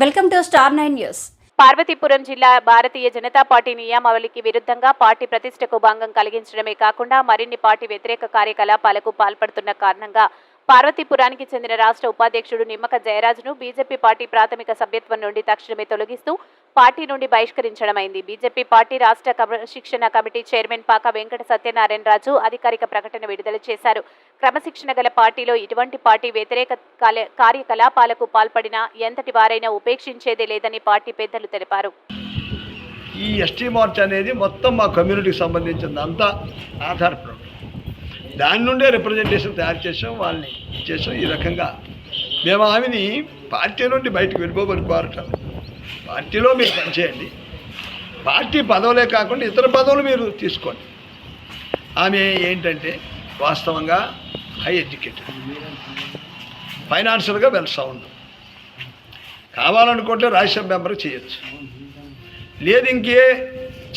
Welcome to star 9 news. Parvathipuram జిల్లా Bharatiya Janata party నియమావళికి విరుద్ధంగా party ప్రతిష్టకు భంగం కలిగించడమే కాకుండా మరిన్ని పార్టీ వ్యతిరేక కార్యకలాపాలకు పాల్పడుతున్న కారణంగా పార్వతీపురానికి చెందిన రాష్ట్ర ఉపాధ్యక్షుడు నిమ్మక జయరాజును బీజేపీ పార్టీ ప్రాథమిక సభ్యత్వం నుండి తక్షణమే తొలగిస్తూ పార్టీ నుండి బహిష్కరించడమైంది. బీజేపీ పార్టీ రాష్ట్ర క్రమశిక్షణ కమిటీ చైర్మన్ పాక వెంకట సత్యనారాయణ రాజు అధికారిక ప్రకటన విడుదల చేశారు. క్రమశిక్షణ గల పార్టీలో ఇటువంటి పార్టీ వ్యతిరేక కార్యకలాపాలకు పాల్పడినా ఎంతటి వారైనా ఉపేక్షించేదే లేదని పార్టీ పెద్దలు తెలిపారు. ఈ ఎస్టీ మార్చ్ అనేది మొత్తం మా కమ్యూనిటీకి సంబంధించింది అంతా ఆధారపడి దాని నుండే రిప్రజెంటేషన్ తయారు చేసాం, వాళ్ళని ఇచ్చేసాం. ఈ రకంగా మేము ఆమెని పార్టీ నుండి బయటకు వెళ్ళిపోమని కోరటం. పార్టీలో మీరు పనిచేయండి, పార్టీ పదవులే కాకుండా ఇతర పదవులు మీరు తీసుకోండి. ఆమె ఏంటంటే వాస్తవంగా హై ఎడ్యుకేటెడ్, ఫైనాన్షియల్గా వెల్ సౌండ్, కావాలనుకుంటే రాజ్యసభ మెంబర్ చేయొచ్చు, లేదు ఇంకే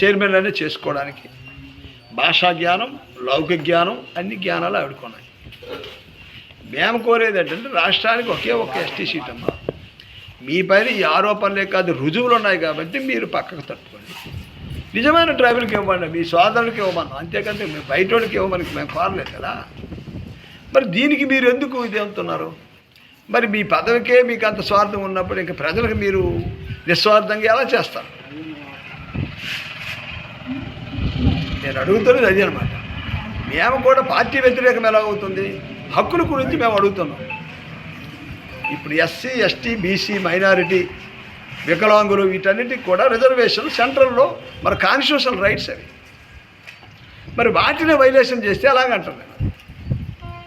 చైర్మన్ అనే చేసుకోవడానికి భాషా జ్ఞానం, లౌకిక జ్ఞానం, అన్ని జ్ఞానాలు ఆవిడుకున్నాయి. మేము కోరేది ఏంటంటే రాష్ట్రానికి ఒకే ఒక ఎస్టీ సీట్ అమ్మా. మీ పైన ఈ ఆరోపణలే కాదు రుజువులు ఉన్నాయి కాబట్టి మీరు పక్కకు తట్టుకోండి. నిజమైన ట్రైబల్కి ఇవ్వండి, మీ సోదరులకి ఇవ్వమన్నాం, అంతేకంటే మేము బయటోడికి ఇవ్వమని మేము కోరలేదు కదా. మరి దీనికి మీరు ఎందుకు ఇది అవుతున్నారు? మరి మీ పదవికే మీకు అంత స్వార్థం ఉన్నప్పుడు ఇంకా ప్రజలకు మీరు నిస్వార్థంగా ఎలా చేస్తారు? నేను అడుగుతున్నది అది అనమాట. మేము కూడా పార్టీ వ్యతిరేకం ఎలా అవుతుంది? హక్కుల గురించి మేము అడుగుతున్నాం. ఇప్పుడు ఎస్సీ, ఎస్టీ, బీసీ, మైనారిటీ, వికలాంగులు వీటన్నిటికి కూడా రిజర్వేషన్ సెంట్రల్లో మరి కాన్స్టిట్యూషనల్ రైట్స్ అవి. మరి వాటిని వైలేషన్ చేస్తే ఎలాగంటారు?